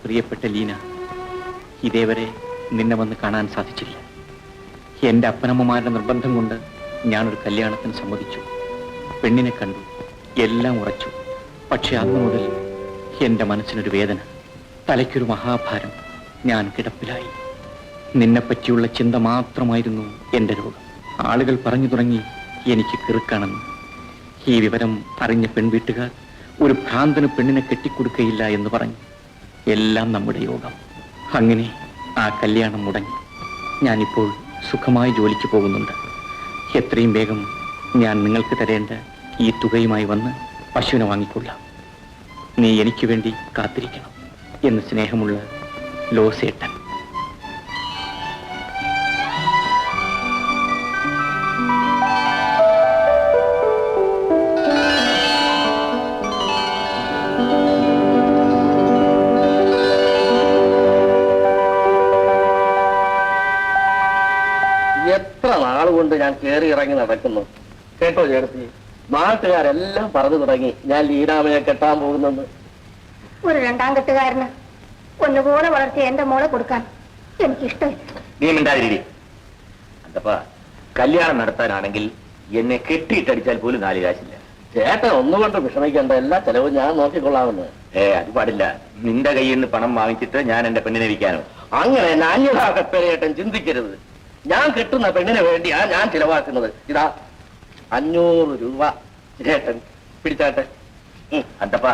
പ്രിയപ്പെട്ട ലീന, ഇതേവരെ നിന്നെ വന്ന് കാണാൻ സാധിച്ചില്ല. എന്റെ അപ്പനമ്മമാരുടെ നിർബന്ധം കൊണ്ട് ഞാനൊരു കല്യാണത്തിന് സമ്മതിച്ചു. പെണ്ണിനെ കണ്ടു, എല്ലാം ഉറച്ചു. പക്ഷെ അന്നു മുതൽ എന്റെ മനസ്സിനൊരു വേദന, തലയ്ക്കൊരു മഹാഭാരം. ഞാൻ കിടപ്പിലായി. നിന്നെപ്പറ്റിയുള്ള ചിന്ത മാത്രമായിരുന്നു എന്റെ രോഗം. ആളുകൾ പറഞ്ഞു തുടങ്ങി എനിക്ക് കിറുക്കാണെന്ന്. ഈ വിവരം അറിഞ്ഞ പെൺവീട്ടുകാർ ഒരു ഭ്രാന്തന് പെണ്ണിനെ കെട്ടിക്കൊടുക്കയില്ല എന്ന് പറഞ്ഞു. എല്ലാം നമ്മുടെ യോഗം. അങ്ങനെ ആ കല്യാണം മുടങ്ങി. ഞാനിപ്പോൾ സുഖമായി ജോലിക്ക് പോകുന്നുണ്ട്. എത്രയും വേഗം ഞാൻ നിങ്ങൾക്ക് തരേണ്ട ഈ തുകയുമായി വന്ന് പശുവിനെ വാങ്ങിക്കൊള്ളാം. നീ എനിക്ക് വേണ്ടി കാത്തിരിക്കണം എന്ന് സ്നേഹമുള്ള ലോസേട്ടൻ. എത്ര നാളുകൊണ്ട് ഞാൻ കയറി ഇറങ്ങി നടക്കുന്നു. കേട്ടോ ചേർത്തി, നാട്ടുകാരെല്ലാം പറഞ്ഞു തുടങ്ങി ഞാൻ ലീനാമയെ കെട്ടാൻ പോകുന്നെന്ന്. ഒരു രണ്ടാം കെട്ടുകാരന് ഒന്നുപോലെ വളർത്തി എന്റെ മോളെ കൊടുക്കാൻ എനിക്കിഷ്ടമില്ല. നീ മിണ്ടാതിരി. അതപ്പ കല്യാണം നടത്താനാണെങ്കിൽ എന്നെ കെട്ടിയിട്ടടിച്ചാൽ പോലും 4 കാശില്ല. ചേട്ടൻ ഒന്നുകൊണ്ട് വിഷമിക്കേണ്ട, എല്ലാ ചെലവും ഞാൻ നോക്കിക്കൊള്ളാമെന്ന്. അത് പാടില്ല. നിന്റെ കയ്യിൽ നിന്ന് പണം വാങ്ങിച്ചിട്ട് ഞാൻ എന്റെ പെണ്ണിനെ വിൽക്കാനോ? അങ്ങനെ നാണ്യതാകപ്പേരേട്ടൻ ചിന്തിക്കരുത്. ഞാൻ കെട്ടുന്ന പെണ്ണിന് വേണ്ടിയാ ഞാൻ ചിലവാക്കുന്നത്. ഇതാ 500 രൂപ ചേട്ടൻ പിടിച്ചാട്ടെ. അതപ്പ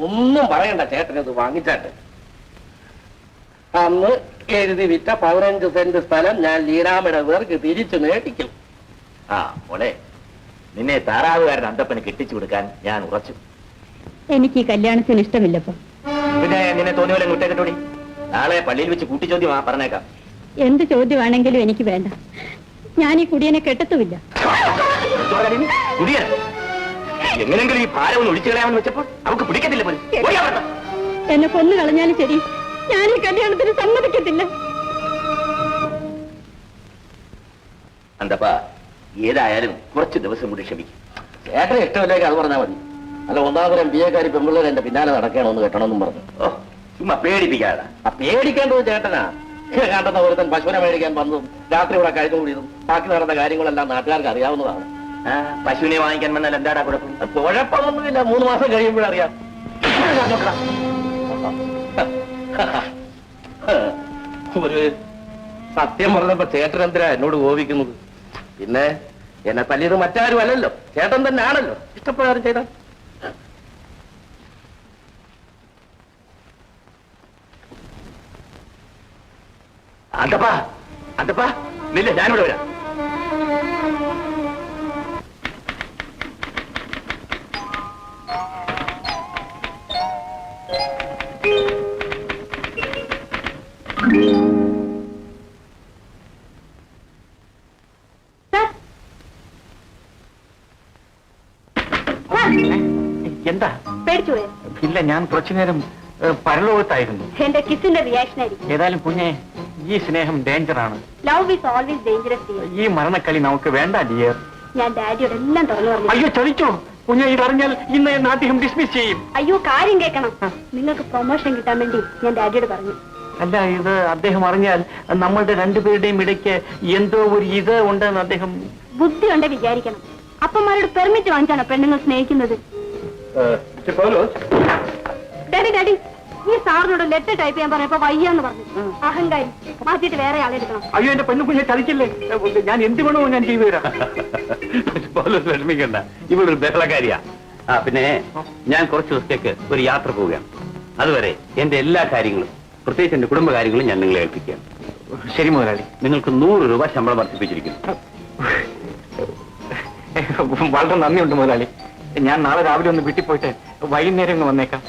ഒന്നും പറയണ്ട, ചേട്ടൻ ഇത് വാങ്ങിച്ചാട്ടെ. അന്ന് എഴുതി വിറ്റ 15 സെന്റ് സ്ഥലം ഞാൻ ലീനാമയുടെ പേർക്ക് തിരിച്ചു നേടിക്കും. മോളെ, നിന്നെ താറാവുകാരൻ അന്തപ്പന് കെട്ടിച്ചു കൊടുക്കാൻ ഞാൻ ഉറച്ചു. എനിക്ക് ഈ കല്യാണത്തിന് ഇഷ്ടമില്ലപ്പോ. പിന്നെ നിന്നെ തോന്നിയ പോലെ കുറ്റക്കെട്ടോടി. നാളെ പള്ളിയിൽ വെച്ച് കൂട്ടിച്ചോദ്യം പറഞ്ഞേക്കാം. എന്ത് ചോദ്യമാണെങ്കിലും എനിക്ക് വേണ്ട. ഞാൻ ഈ കുടിയനെ കെട്ടത്തുമില്ല. കുടിയൻ എങ്ങനെങ്കിലും ഈ ഭാരം ഒന്ന് ഒഴിച്ചു കളയാമെന്ന് വെച്ചപ്പോൾ അവർക്ക് പിടിക്കത്തില്ല പോലും. എന്നെ കൊന്നു കളഞ്ഞാലും ശരി, ഞാൻ ഈ കല്യാണത്തിന് സമ്മതിക്കത്തില്ല. അന്തപ്പ ഏതായാലും കുറച്ച് ദിവസം കൂടി ക്ഷമിക്കും. ചേട്ടന് ഇഷ്ടമില്ലെങ്കിൽ അത് പറഞ്ഞാൽ മതി. അല്ല, 1-ാം ബിഎക്കാരി പെമ്പിള്ളേർ എന്റെ പിന്നാലെ നടക്കണമെന്ന് കെട്ടണമെന്നും പറഞ്ഞു. ചുമ്മാ പേടിപ്പിക്കാതെ. പേടിക്കേണ്ടത് ചേട്ടനാ. കണ്ടെന്ന ഒരുത്തൻ പശുവിനെ മേടിക്കാൻ വന്നതും രാത്രി ഇവിടെ കഴിഞ്ഞു കൂടിയതും ബാക്കി നടന്ന കാര്യങ്ങളെല്ലാം നാട്ടുകാർക്ക് അറിയാവുന്നതാണ്. പശുവിനെ വാങ്ങിക്കാൻ വന്നാൽ എന്താടാ കുഴപ്പം? കുഴപ്പമൊന്നുമില്ല, 3 മാസം കഴിയുമ്പോഴറിയാം. ഒരു സത്യം പറഞ്ഞപ്പോ ചേട്ടൻ എന്തിനാ എന്നോട് കോപിക്കുന്നത്? പിന്നെ എന്നെ തല്ലിയത് മറ്റാരും അല്ലല്ലോ, ചേട്ടൻ തന്നെ ആണല്ലോ. ഇഷ്ടപ്രകാരം ചെയ്താൽ അതപ്പാ നില്ല, ഞാനിവിടെ വരാം. എന്താ? പേടിച്ചുപോയോ? ഇല്ല, ഞാൻ കുറച്ചുനേരം പരലോകത്തായിരുന്നു. എന്റെ കിസിന്റെ റിയാക്ഷൻ ആയിരിക്കും. ഏതായാലും കുഞ്ഞെ, ഈ സ്നേഹം ഡേഞ്ചറാണ്. Love is always dangerous. ഈ മരണക്കളി നമുക്ക് വേണ്ട ഡിയർ. ഞാൻ ഡാഡിയോട് എല്ലാം തുറന്നു പറഞ്ഞു. അയ്യോ, ചതിച്ചോ കുഞ്ഞെ? ഇതറിഞ്ഞാൽ ഇന്ന് എന്നെ അദ്ദേഹം ഡിസ്മിസ് ചെയ്യും. അയ്യോ, കാര്യം കേൾക്കണം. നിങ്ങൾക്ക് പ്രൊമോഷൻ കിട്ടാൻ വേണ്ടി ഞാൻ ഡാഡിയോട് പറഞ്ഞു. അല്ല, ഇത് അദ്ദേഹം അറിഞ്ഞാൽ നമ്മളുടെ രണ്ടുപേരുടെയും ഇടയ്ക്ക് എന്തോ ഒരു ഇത് ഉണ്ടെന്ന് അദ്ദേഹം. ബുദ്ധി ഉണ്ട് വിചാരിക്കണം. അപ്പന്മാരോട് പെർമിറ്റ് വാങ്ങിച്ചാണോ പെണ്ണുങ്ങൾ സ്നേഹിക്കുന്നത്? ഡാഡി ഡാഡി, ഈ സാറിനോട് ലെറ്റർ ടൈപ്പ് ചെയ്യാൻ പറഞ്ഞപ്പോ വയ്യാന്ന് പറഞ്ഞു. അഹങ്കാരി, മാറ്റിയിട്ട് വേറെ ആളെടുക്കണം. അയ്യോ, എന്റെ പെണ്ണു കുഞ്ഞെ ചതിക്കില്ലേ? ഞാൻ എന്ത് വേണോ ഞാൻ ചെയ്തു തരാം. വിഷമിക്കണ്ട, ഇവളൊരു ബഹളക്കാരിയാ. പിന്നെ ഞാൻ കുറച്ച് ദിവസത്തേക്ക് ഒരു യാത്ര പോവുകയാണ്. അതുവരെ എന്റെ എല്ലാ കാര്യങ്ങളും, പ്രത്യേകിച്ച് എന്റെ കുടുംബകാര്യങ്ങളും ഞാൻ നിങ്ങളെ ഏൽപ്പിക്കാം. ശരി മുതലാളി. നിങ്ങൾക്ക് 100 രൂപ ശമ്പളം വർദ്ധിപ്പിച്ചിരിക്കുന്നു. വളരെ നന്ദിയുണ്ട് മുതലാളി. ഞാൻ നാളെ രാവിലെ ഒന്ന് വീട്ടിൽ പോയിട്ട് വൈകുന്നേരം ഒന്ന് വന്നേക്കാം.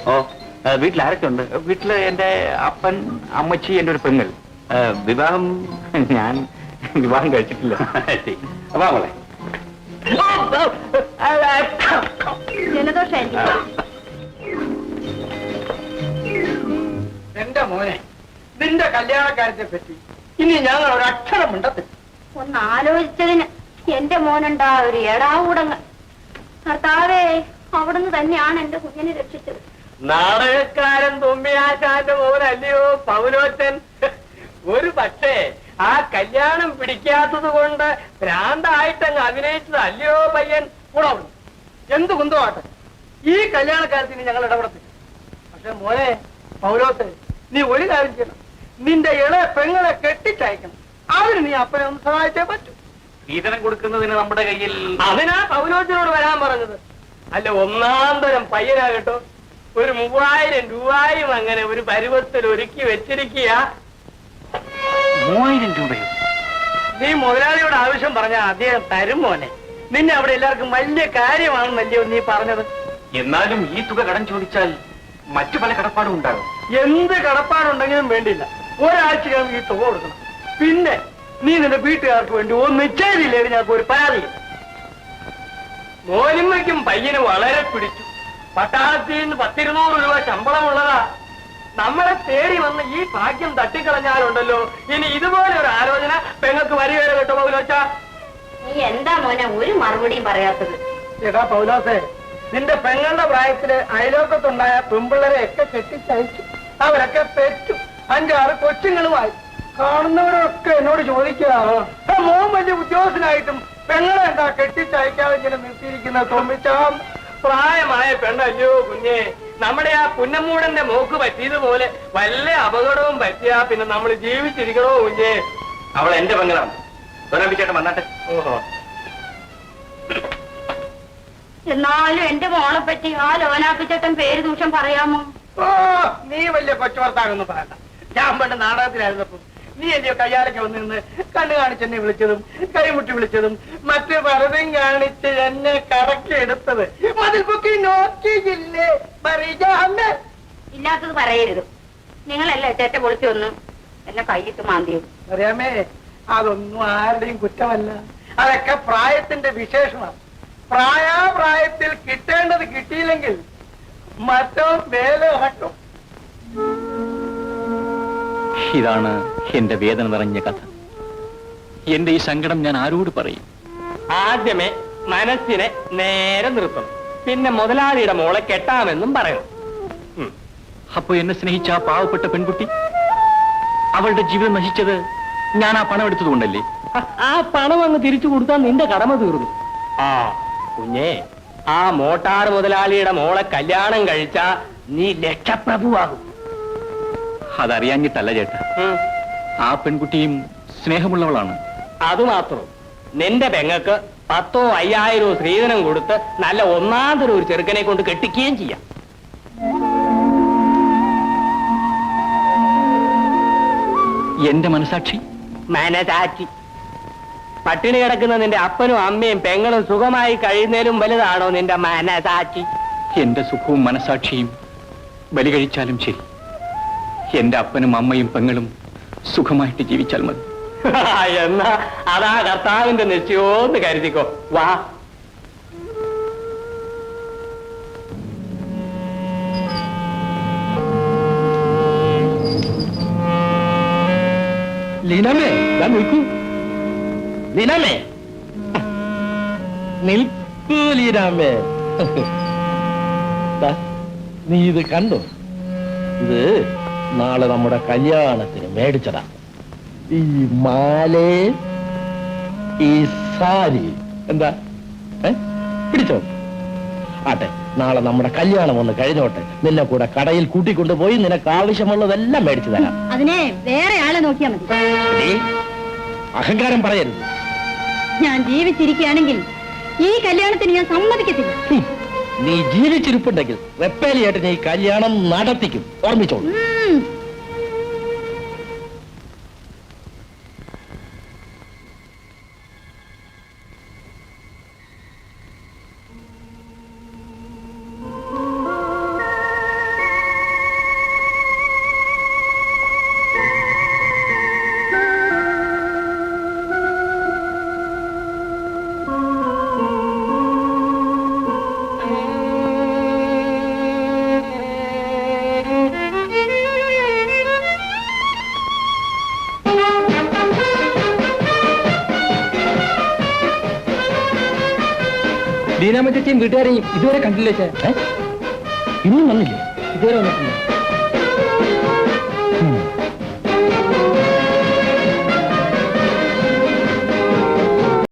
വീട്ടിൽ ആരൊക്കെ ഉണ്ട്? വീട്ടില് എന്റെ അപ്പൻ, അമ്മച്ചി, എന്റെ ഒരു പെങ്ങൾ. വിവാഹം? ഞാൻ വിവാഹം കഴിച്ചിട്ടില്ല. മോളെ, ജലദോഷമായിരിക്കും. എന്റെ മോനെ, നിന്റെ കല്യാണക്കാര്യത്തെ പറ്റി ഇനി ഞങ്ങൾ ഒരു അക്ഷരം ഉണ്ടത്തില്ല. ഒന്ന് ആലോചിച്ചതിന് എന്റെ മോനുണ്ടാ ഒരു എടാവൂടങ്ങ്. കർത്താവേ, അവിടുന്ന് തന്നെയാണ് എന്റെ കുഞ്ഞിനെ രക്ഷിച്ചത്. നാടകക്കാരൻ തുമ്പിയാശാന്റെ മോനല്ലയോ പൗലോച്ചൻ. ഒരു പക്ഷേ ആ കല്യാണം പിടിക്കാത്തത് കൊണ്ട് ഭ്രാന്തായിട്ടങ്ങ് അഭിനയിച്ചത് അല്ലയോ പയ്യൻ. കൂടാവുന്നു എന്ത് കുന്തമാട്ടെ, ഈ കല്യാണക്കാരത്തിന് ഞങ്ങൾ ഇടപെടത്തില്ല. പക്ഷെ മോനെ പൗലോസ്, നീ ഒരു കാര്യം ചെയ്യണം, നിന്റെ ഇളയ പെങ്ങളെ കെട്ടിച്ചയക്കണം. അതിന് നീ അപ്പനെ ഒന്ന് സഹായിച്ചേ പറ്റൂ. സ്ത്രീധനം കൊടുക്കുന്നതിന് നമ്മുടെ കയ്യിൽ അതിനാ പൗലോസിനോട് വരാൻ പറഞ്ഞത്. അല്ല, ഒന്നാം തരം പയ്യനാ കേട്ടോ. ഒരു 3000 രൂപയും അങ്ങനെ ഒരു പരുവത്തിൽ ഒരുക്കി വെച്ചിരിക്കുക. 3000 രൂപയോ? നീ മുതലാളിയോട് ആവശ്യം പറഞ്ഞാൽ അദ്ദേഹം തരും മോനെ. നിന്നെ അവിടെ എല്ലാവർക്കും വലിയ കാര്യമാണെന്നല്ലയോ നീ പറഞ്ഞത്. എന്നാലും ഈ തുക കടം ചോദിച്ചാൽ മറ്റു പല കടപ്പാടും ഉണ്ടാകും. എന്ത് കടപ്പാടുണ്ടെങ്കിലും വേണ്ടില്ല, ഒരാഴ്ചക്കകം ഈ തുക കൊടുക്കണം. പിന്നെ നീ നിന്റെ വീട്ടുകാർക്ക് വേണ്ടി ഒന്നും ചെയ്തില്ലേ ഞങ്ങൾക്ക് ഒരു പരാതിയില്ല. മോനിമ്മയ്ക്കും പയ്യന് വളരെ പിടിച്ചു. പട്ടാളത്തിൽ നിന്ന് 10-200 രൂപ ശമ്പളമുള്ളതാ. നമ്മളെ തേടി വന്ന് ഈ ഭാഗ്യം തട്ടിക്കളഞ്ഞാലുണ്ടല്ലോ, ഇനി ഇതുപോലെ ഒരു ആലോചന പെങ്ങൾക്ക് വരികയോ കേട്ടോ പൗലോച്ച. നീ എന്താ മോനെ ഒരു മറുപടിയും പറയാത്തത്? ചേട്ടാ പൗലോസേ, നിന്റെ പെങ്ങളുടെ പ്രായത്തില് അയലോക്കത്തുണ്ടായ പെമ്പിള്ളരെ ഒക്കെ കെട്ടിച്ചയച്ചു. അവരൊക്കെ പെറ്റു. 5-6 കൊച്ചുങ്ങളുമായി. കാണുന്നവരൊക്കെ എന്നോട് ചോദിക്കുക, മോൻ വലിയ ഉദ്യോഗസ്ഥനായിട്ടും പെങ്ങളെ എന്താ കെട്ടിച്ചയക്കാതെ ഇങ്ങനെ നിർത്തിയിരിക്കുന്ന തോന്നിച്ചാം. പ്രായമായ പെണ്ണല്ലോ കുഞ്ഞെ. നമ്മുടെ ആ പുന്നമ്മൂടന്റെ മോക്ക് പറ്റിയതുപോലെ വല്ല അപകടവും പറ്റിയാ പിന്നെ നമ്മൾ ജീവിച്ചിരിക്കണോ കുഞ്ഞെ? അവൾ എന്റെ പെങ്ങളാണ്. ചേട്ടൻ വന്നാട്ടെ. ഓഹോ, എന്നാലും എന്റെ മോളെ പറ്റി ആ ലോനാപ്പിച്ചേട്ടൻ പേര് ദൂഷം പറയാമോ? ഓ, നീ വലിയ കൊച്ചുവർത്താകൊന്നും പറയണ്ട. ഞാൻ പണ്ട് നാടകത്തിലായിരുന്നപ്പോ നീ അല്ലയോ കയ്യാലൊക്കെ വന്നിരുന്ന് കണ്ണു കാണിച്ചെന്നെ വിളിച്ചതും കൈമുട്ടി വിളിച്ചതും മറ്റു പലതും കാണിച്ച് എന്നെ കറക്കി എടുത്തത്. അതിൽ പൊക്കി നോക്കിയില്ലേ പറയാമേ? ഇല്ലാത്തത് പറയരുത്. നിങ്ങളല്ലേ ചേട്ട പൊളിച്ചു വന്ന് എന്നെ കൈയിട്ട് മാന്തിയത്. അറിയാമേ, അതൊന്നും ആരുടെയും കുറ്റമല്ല. അതൊക്കെ പ്രായത്തിന്റെ വിശേഷമാണ്. പ്രായത്തിൽ കിട്ടേണ്ടത് കിട്ടിയില്ലെങ്കിൽ മറ്റോ വേല നടക്കും. ഇതാണ് എന്റെ വേദന നിറഞ്ഞ കഥ. എന്റെ ഈ സങ്കടം ഞാൻ ആരോട് പറയും? ആദ്യമേ മനസ്സിനെ നേരെ നിർത്തണം. പിന്നെ മുതലാളിയുടെ മോളെ കെട്ടാമെന്നും പറയണം. അപ്പൊ എന്നെ സ്നേഹിച്ച ആ പാവപ്പെട്ട പെൺകുട്ടി, അവളുടെ ജീവിതം നശിച്ചത് ഞാൻ ആ പണം എടുത്തതുകൊണ്ടല്ലേ? ആ പണം അങ്ങ് തിരിച്ചു കൊടുത്താൽ നിന്റെ കടമ തീർന്നു. ആ കുഞ്ഞേ, ആ മോട്ടാർ മുതലാളിയുടെ മോളെ കല്യാണം കഴിച്ചാ നീ ലക്ഷപ്രഭുവാകും. അതറിയാഞ്ഞിട്ടല്ല ചേട്ടാ. ആ പെൺകുട്ടിയും സ്നേഹമുള്ളവളാണ്. അതുമാത്രം, നിന്റെ പെങ്ങക്ക് 10,000-5,000 സ്ത്രീധനം കൊടുത്ത് നല്ല ഒന്നാം തരം ഒരു ചെറുക്കനെ കൊണ്ട് കെട്ടിക്കുകയും ചെയ്യാം. എന്റെ മനസാക്ഷി മനസാക്ഷി. പട്ടിണി കിടക്കുന്ന നിന്റെ അപ്പനും അമ്മയും പെങ്ങളും സുഖമായി കഴിയുന്നതിലും വലുതാണോ നിന്റെ മനസാക്ഷി? എന്റെ സുഖവും മനസാക്ഷിയും ബലി കഴിച്ചാലും ശരി, എന്റെ അപ്പനും അമ്മയും പെങ്ങളും സുഖമായിട്ട് ജീവിച്ചാൽ മതി. എന്നാ അതാ കർത്താവിന്റെ നിശ്ചയോന്ന് കരുതിക്കോ. വാ. ലീനമേ, നിൽക്കൂ. ലീനമേ, നിൽക്കൂ ലീനാമേ. നീ ഇത് കണ്ടോ? ഇത് നാളെ നമ്മുടെ കല്യാണത്തിന് മേടിച്ചതാ. ഈ മാലേ ഈ സാരി എന്താ പിടിച്ചോ? ആട്ടെ, നാളെ നമ്മുടെ കല്യാണം ഒന്ന് കഴിഞ്ഞോട്ടെ. നിന്നെ കൂടെ കടയിൽ കൂട്ടിക്കൊണ്ടുപോയി നിനക്ക് ആവശ്യമുള്ളതെല്ലാം മേടിച്ചു തരാം. അതിനെ വേറെ ആളെ നോക്കിയാ മതി. അഹങ്കാരം പറയരുത്. ഞാൻ ജീവിച്ചിരിക്കുകയാണെങ്കിൽ ഈ കല്യാണത്തിന് ഞാൻ സമ്മതിക്കത്തില്ല. നീ ജീവിച്ചിരിപ്പുണ്ടെങ്കിൽ വെപ്പേലിയായിട്ട് നീ കല്യാണം നടത്തിക്കും, ഓർമ്മിച്ചോളൂ. ദീനാമ ചേച്ചിയും വീട്ടുകാരെയും ഇതുവരെ കണ്ടില്ലേ? ഇനിയും വന്നില്ലേ? ഇതുവരെ വന്നിട്ടുണ്ട്.